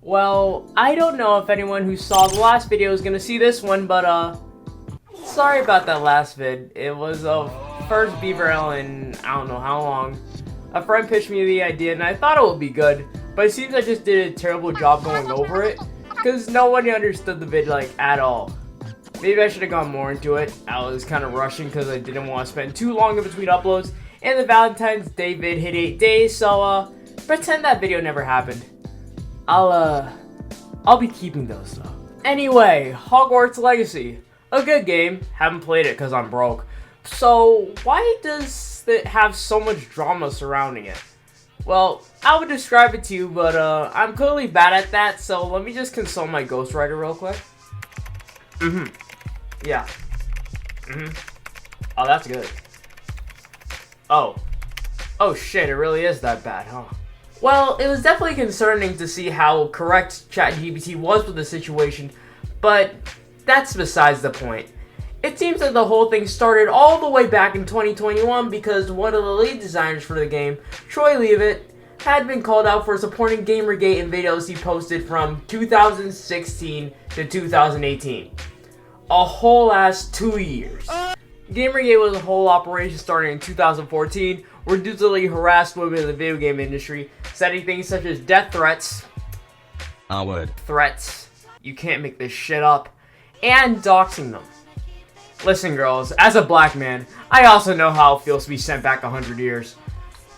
Well, I don't know if anyone who saw the last video is gonna see this one, but sorry about that last vid. It was a first Beaver L in I don't know how long. A friend pitched me the idea and I thought it would be good, but it seems I just did a terrible job going over it, because no one understood the vid like at all. Maybe I should have gone more into it. I was kind of rushing because I didn't want to spend too long in between uploads, and the Valentine's Day vid hit 8 days, so pretend that video never happened. I'll be keeping those though. Anyway, Hogwarts Legacy. A good game. Haven't played it because I'm broke. So, why does it have so much drama surrounding it? Well, I would describe it to you, but I'm clearly bad at that, so let me just consult my ghostwriter real quick. Yeah. Oh, that's good. Oh shit, it really is that bad, huh? Well, it was definitely concerning to see how correct ChatGPT was with the situation, but that's besides the point. It seems like the whole thing started all the way back in 2021 because one of the lead designers for the game, Troy Leavitt, had been called out for supporting Gamergate in videos he posted from 2016 to 2018. A whole ass 2 years. Gamergate was a whole operation starting in 2014, where dudes literally harassed women in the video game industry, sending things such as death threats, threats, you can't make this shit up, and doxing them. Listen girls, as a black man, I also know how it feels to be sent back 100 years.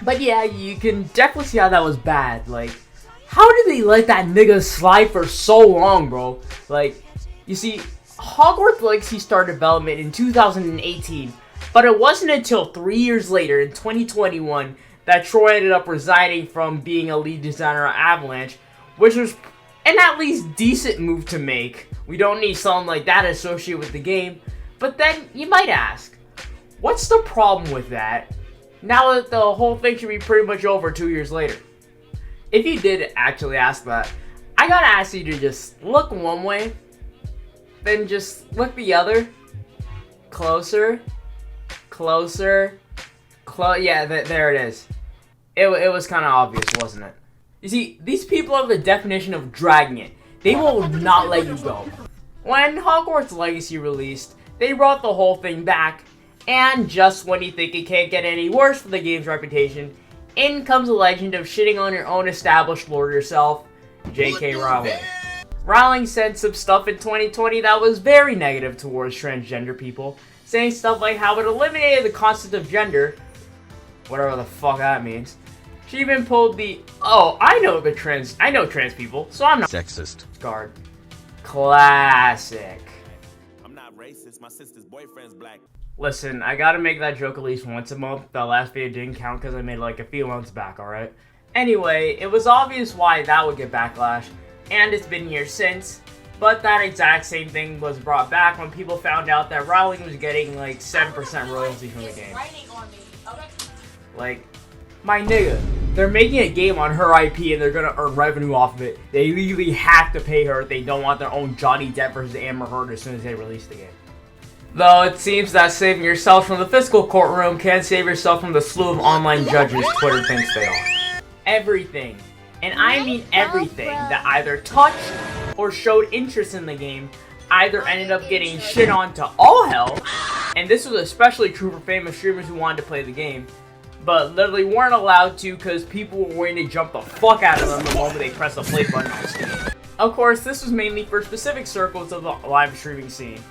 But yeah, you can definitely see how that was bad. Like, how did they let that nigga slide for so long, bro? Like, you see, Hogwarts Legacy started development in 2018, but it wasn't until 3 years later, in 2021, that Troy ended up resigning from being a lead designer at Avalanche, which was an at least decent move to make. We don't need something like that associated with the game. But then, you might ask, what's the problem with that, now that the whole thing should be pretty much over 2 years later? If you did actually ask that, I gotta ask you to just look one way, then just look the other. Closer. Yeah, there it is. It was kind of obvious, wasn't it? You see, these people are the definition of dragging it. They will not let you go. When Hogwarts Legacy released, they brought the whole thing back, and just when you think it can't get any worse for the game's reputation, in comes a legend of shitting on your own established lore yourself, J.K. Rowling. Rowling said some stuff in 2020 that was very negative towards transgender people, saying stuff like how it eliminated the concept of gender, whatever the fuck that means. She even pulled the, I know trans people, so I'm not sexist card. Classic. Racist. My sister's boyfriend's black. Listen, I gotta make that joke at least once a month. That last video didn't count because I made it like a few months back, alright? Anyway, it was obvious why that would get backlash, and it's been years since, but that exact same thing was brought back when people found out that Rowling was getting like 7% royalty from the game. Like, my nigga, they're making a game on her IP and they're gonna earn revenue off of it. They legally have to pay her if they don't want their own Johnny Depp versus Amber Heard as soon as they release the game. Though it seems that saving yourself from the physical courtroom can save yourself from the slew of online judges Twitter thinks they are. Everything, and I mean everything, that either touched or showed interest in the game either ended up getting shit on to all hell, and this was especially true for famous streamers who wanted to play the game, but literally weren't allowed to because people were waiting to jump the fuck out of them the moment they press the play button on Steam. Of course, this was mainly for specific circles of the live streaming scene.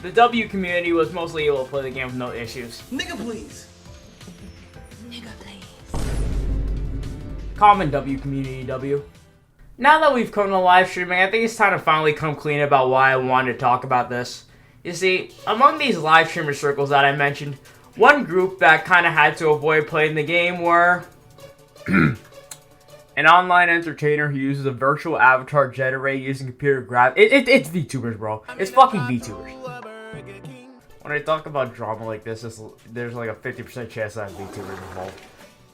The W community was mostly able to play the game with no issues. Nigga please. Common W community W. Now that we've come to live streaming, I think it's time to finally come clean about why I wanted to talk about this. You see, among these live streamer circles that I mentioned, one group that kind of had to avoid playing the game were an online entertainer who uses a virtual avatar generated using computer it's VTubers, bro. It's fucking VTubers. When I talk about drama like this, there's like a 50% chance that VTubers involved.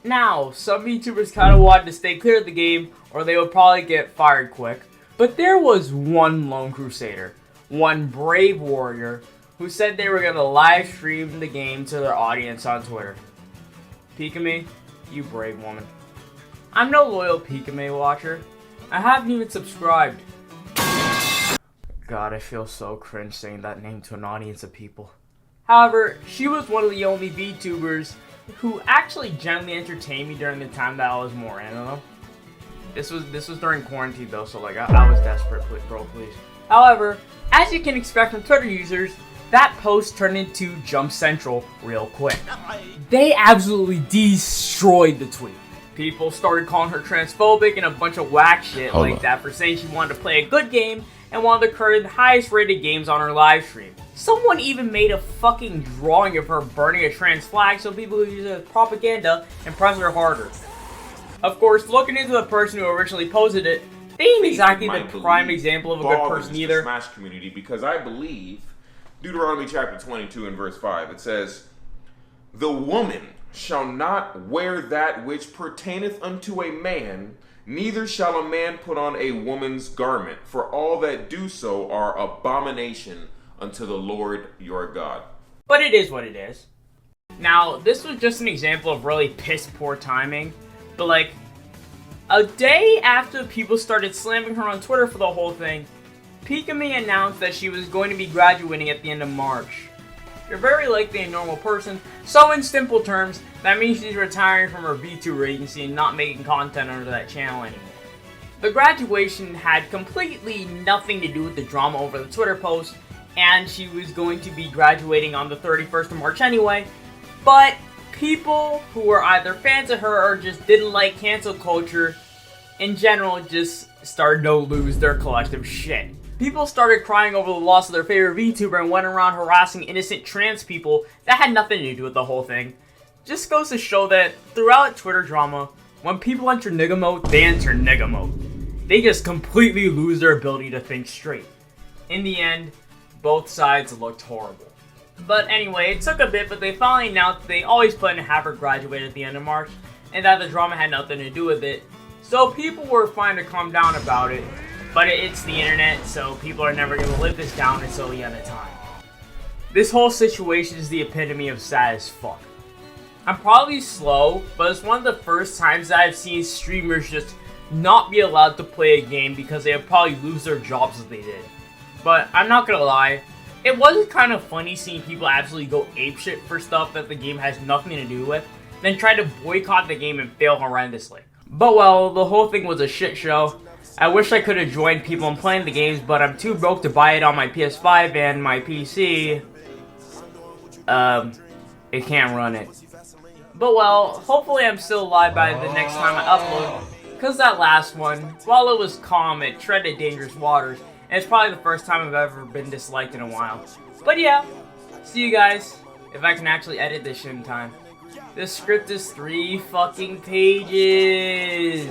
Now, some VTubers kind of wanted to stay clear of the game, or they would probably get fired quick. But there was one lone crusader, one brave warrior, who said they were going to live stream the game to their audience on Twitter. Pikami, you brave woman. I'm no loyal Pikami watcher. I haven't even subscribed. God, I feel so cringe saying that name to an audience of people. However, she was one of the only VTubers who actually genuinely entertained me during the time that I was more into them. This was during quarantine though, so like I was desperate, bro, please. However, as you can expect from Twitter users, that post turned into Jump Central real quick. They absolutely destroyed the tweet. People started calling her transphobic and a bunch of whack shit that for saying she wanted to play a good game and wanted to create the highest rated games on her live stream. Someone even made a fucking drawing of her burning a trans flag so people could use it as propaganda and press her harder. Of course, looking into the person who originally posted it, they ain't exactly the prime example of a good person either. The Smash community, because I believe Deuteronomy chapter 22 and verse 5, it says, "The woman shall not wear that which pertaineth unto a man, neither shall a man put on a woman's garment, for all that do so are abomination unto the Lord your God." But it is what it is. Now, this was just an example of really piss poor timing, but like, a day after people started slamming her on Twitter for the whole thing, Pikami announced that she was going to be graduating at the end of March. You're very likely a normal person, so in simple terms, that means she's retiring from her VTuber agency and not making content under that channel anymore. The graduation had completely nothing to do with the drama over the Twitter post, and she was going to be graduating on the 31st of March anyway, but people who were either fans of her or just didn't like cancel culture in general just started to lose their collective shit. People started crying over the loss of their favorite VTuber and went around harassing innocent trans people that had nothing to do with the whole thing. Just goes to show that throughout Twitter drama, when people enter nigga mode, they enter nigga mode. They just completely lose their ability to think straight. In the end, both sides looked horrible. But anyway, it took a bit, but they finally announced that they always plan to have her graduate at the end of March, and that the drama had nothing to do with it. So people were fine to calm down about it, but it's the internet, so people are never going to live this down until the end of time. This whole situation is the epitome of sad as fuck. I'm probably slow, but it's one of the first times that I've seen streamers just not be allowed to play a game because they would probably lose their jobs if they did. But I'm not gonna lie, it was kind of funny seeing people absolutely go apeshit for stuff that the game has nothing to do with, then try to boycott the game and fail horrendously. But well, the whole thing was a shit show. I wish I could have joined people in playing the games, but I'm too broke to buy it on my PS5 and my PC. It can't run it. But well, hopefully I'm still alive by the next time I upload, because that last one, while it was calm, it treaded dangerous waters, and it's probably the first time I've ever been disliked in a while. But yeah, see you guys, if I can actually edit this shit in time. This script is 3 fucking pages.